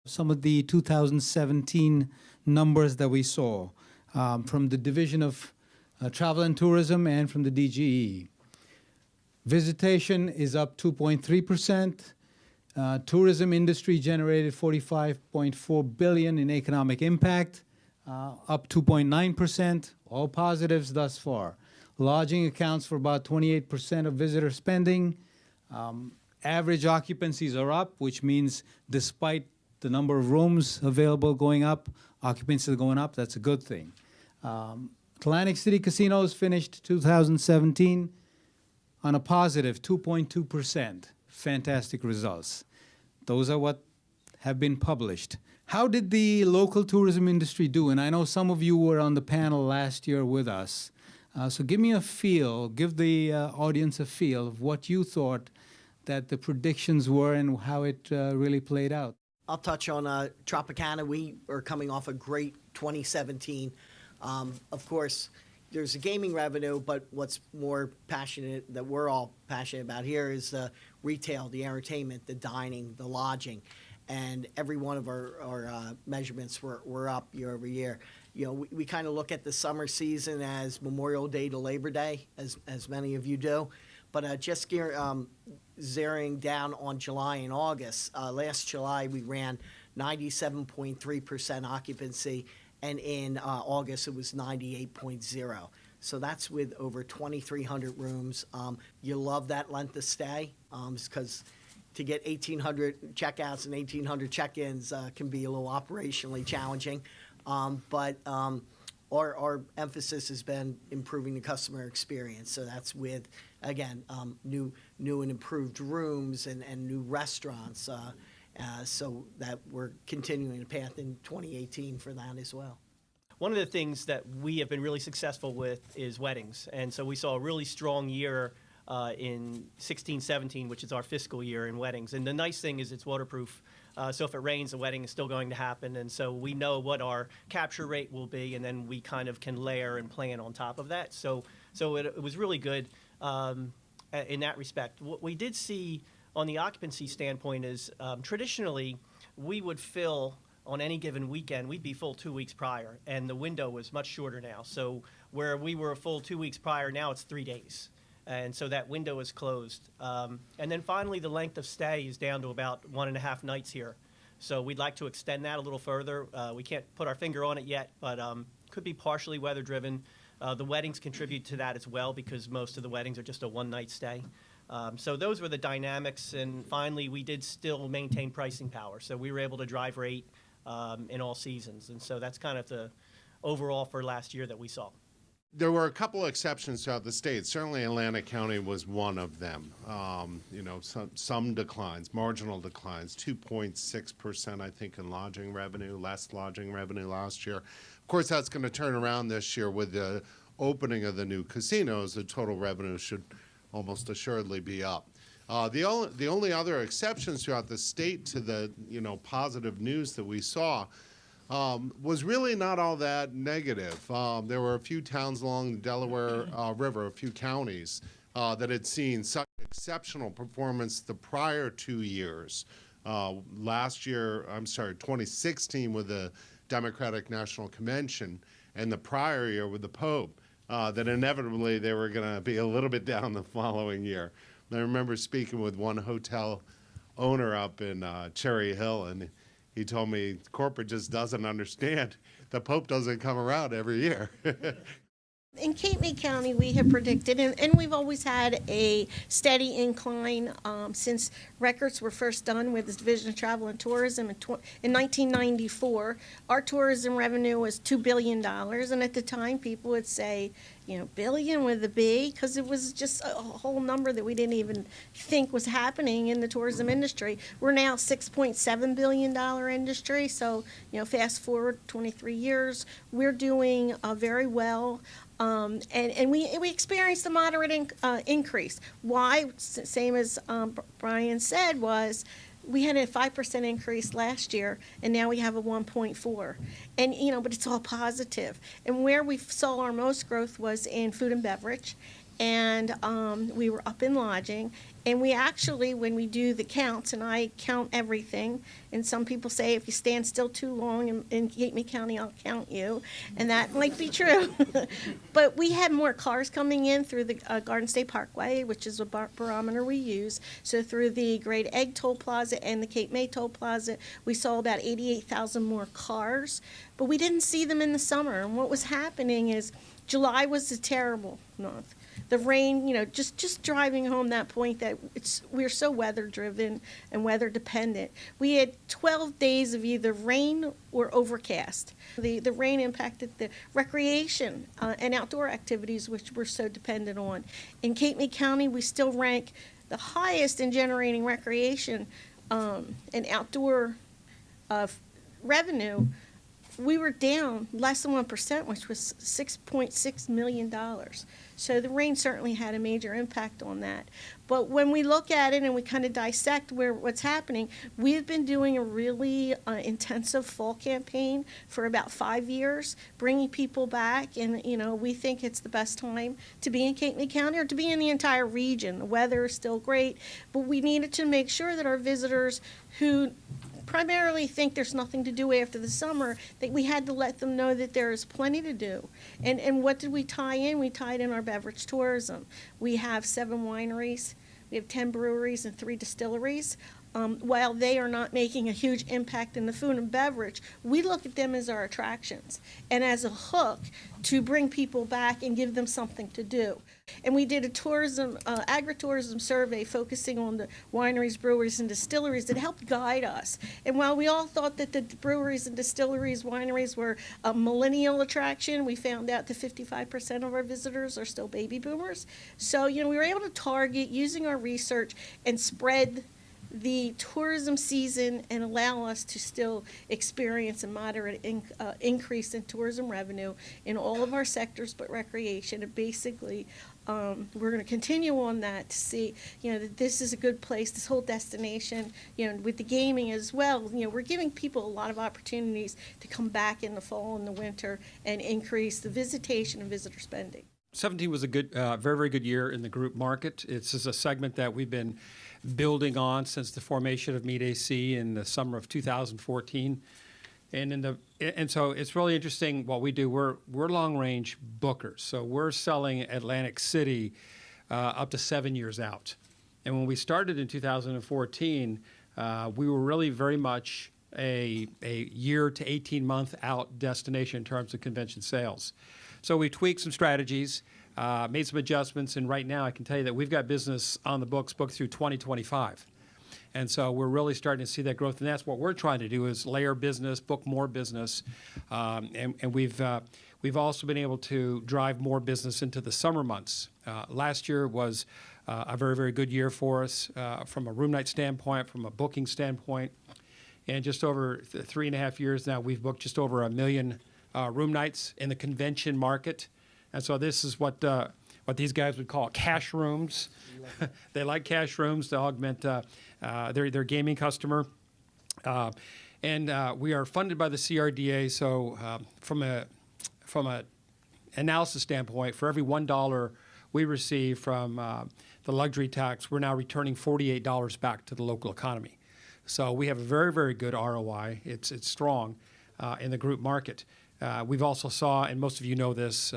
Some of the 2017 numbers that we saw from the Division of Travel and Tourism and from the DGE. Visitation is up 2.3%. Tourism industry generated $45.4 billion in economic impact, up 2.9%, all positives thus far. Lodging accounts for about 28% of visitor spending. Average occupancies are up, which means despite the number of rooms available going up, occupancy is going up. That's a good thing. Atlantic City casinos finished 2017 on a positive 2.2%. Fantastic results. Those are what have been published. How did the local tourism industry do? And I know some of you were on the panel last year with us. So give me a feel, give the audience a feel of what you thought that the predictions were and how it really played out. I'll touch on Tropicana. We are coming off a great 2017. Of course, there's a gaming revenue, but what's more passionate, that we're all passionate about here, is the retail, the entertainment, the dining, the lodging. And every one of our measurements were up year over year. You know, we kind of look at the summer season as Memorial Day to Labor Day, as many of you do. But just zeroing down on July and August, last July we ran 97.3% occupancy, and in August it was 98.0%. So that's with over 2,300 rooms. You love that length of stay because to get 1,800 checkouts and 1,800 check-ins can be a little operationally challenging. But our emphasis has been improving the customer experience. So that's with, again, new and improved rooms and new restaurants. So that we're continuing the path in 2018 for that as well. One of the things that we have been really successful with is weddings. And so we saw a really strong year in 16-17, which is our fiscal year in weddings. And the nice thing is it's waterproof. So if it rains, the wedding is still going to happen. And so we know what our capture rate will be, and then we kind of can layer and plan on top of that. So it was really good in that respect. What we did see on the occupancy standpoint is traditionally we would fill on any given weekend, we'd be full 2 weeks prior, and the window was much shorter now. So where we were full 2 weeks prior, now it's 3 days. And so that window is closed. And then finally, the length of stay is down to about 1.5 nights here. So we'd like to extend that a little further. We can't put our finger on it yet, but could be partially weather-driven. The weddings contribute to that as well because most of the weddings are just a one-night stay. So those were the dynamics. And finally, we did still maintain pricing power. So we were able to drive rate in all seasons. And so that's kind of the overall for last year that we saw. There were a couple of exceptions throughout the state. Certainly Atlantic County was one of them. Some declines, marginal declines, 2.6%, I think, in lodging revenue, less lodging revenue last year. Of course, that's going to turn around this year with the opening of the new casinos. The total revenue should almost assuredly be up. The only other exceptions throughout the state to the positive news that we saw was really not all that negative. There were a few towns along the Delaware River, a few counties, that had seen such exceptional performance the prior 2 years. 2016 with the Democratic National Convention, and the prior year with the Pope, that inevitably they were going to be a little bit down the following year. And I remember speaking with one hotel owner up in Cherry Hill, and he told me corporate just doesn't understand. The Pope doesn't come around every year. In Cape May County, we have predicted, and we've always had a steady incline since records were first done with the Division of Travel and Tourism in 1994. Our tourism revenue was $2 billion, and at the time people would say, billion with a B, because it was just a whole number that we didn't even think was happening in the tourism industry. We're now $6.7 billion industry, so fast forward 23 years, we're doing very well. And we experienced a moderate increase. Why? Same as Brian said, was we had a 5% increase last year, and now we have a 1.4. And but it's all positive. And where we saw our most growth was in food and beverage, and we were up in lodging. And we actually, when we do the counts, and I count everything, and some people say if you stand still too long in Gateway County, I'll count you, and that might be true. But we had more cars coming in through the Garden State Parkway, which is a barometer we use. So through the Great Egg Toll Plaza and the Cape May Toll Plaza, we saw about 88,000 more cars, but we didn't see them in the summer. And what was happening is July was a terrible month. The rain, just driving home that point that we're so weather driven and weather dependent. We had 12 days of either rain or overcast. The rain impacted the recreation and outdoor activities, which we're so dependent on. In Cape May County, we still rank the highest in generating recreation and outdoor revenue. We were down less than 1%, which was $6.6 million. So the rain certainly had a major impact on that. But when we look at it and we kind of dissect what's happening, we've been doing a really intensive fall campaign for about 5 years, bringing people back. And, we think it's the best time to be in Cape May County or to be in the entire region. The weather is still great, but we needed to make sure that our visitors who primarily think there's nothing to do after the summer, that we had to let them know that there is plenty to do. And what did we tie in? We tied in our beverage tourism. We have 7 wineries, we have 10 breweries and 3 distilleries. While they are not making a huge impact in the food and beverage, we look at them as our attractions and as a hook to bring people back and give them something to do. And we did a agritourism survey focusing on the wineries, breweries, and distilleries that helped guide us. And while we all thought that the breweries and distilleries, wineries were a millennial attraction, we found out that 55% of our visitors are still baby boomers. So, we were able to target using our research and spread the tourism season and allow us to still experience a moderate increase in tourism revenue in all of our sectors but recreation. And basically, we're going to continue on that to see, that this is a good place, this whole destination, with the gaming as well. We're giving people a lot of opportunities to come back in the fall and the winter and increase the visitation and visitor spending. 17 was a good, very, very good year in the group market. It's a segment that we've been building on since the formation of Meet AC in the summer of 2014. And so it's really interesting what we do. We're long-range bookers. So we're selling Atlantic City up to 7 years out. And when we started in 2014, we were really very much a year to 18-month out destination in terms of convention sales. So we tweaked some strategies, made some adjustments, and right now I can tell you that we've got business on the books booked through 2025. And so we're really starting to see that growth, and that's what we're trying to do is layer business, book more business, and we've also been able to drive more business into the summer months. Last year was a very, very good year for us from a room night standpoint, from a booking standpoint, and just over 3.5 years now, we've booked just over 1 million room nights in the convention market. And so this is what these guys would call cash rooms. They like cash rooms to augment their gaming customer. And we are funded by the CRDA. So from a analysis standpoint, for every $1 we receive from the luxury tax, we're now returning $48 back to the local economy. So we have a very, very good ROI. It's strong in the group market. We've also saw, and most of you know this,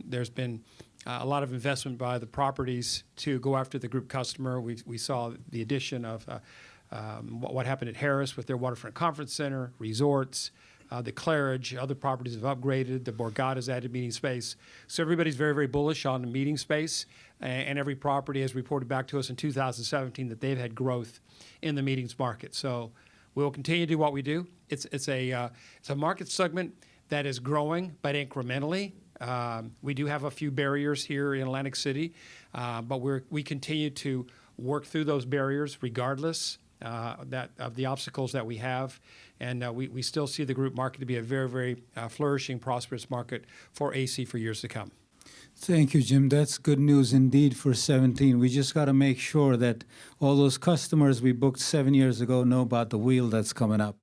there's been a lot of investment by the properties to go after the group customer. We saw the addition of what happened at Harris with their Waterfront Conference Center, resorts, the Claridge, other properties have upgraded, the Borgata's added meeting space. So everybody's very, very bullish on the meeting space, and every property has reported back to us in 2017 that they've had growth in the meetings market. So we will continue to do what we do. It's a market segment that is growing, but incrementally. We do have a few barriers here in Atlantic City, but we continue to work through those barriers regardless of the obstacles that we have. And we still see the group market to be a very, very flourishing, prosperous market for AC for years to come. Thank you, Jim. That's good news indeed for 17. We just got to make sure that all those customers we booked 7 years ago know about the wheel that's coming up.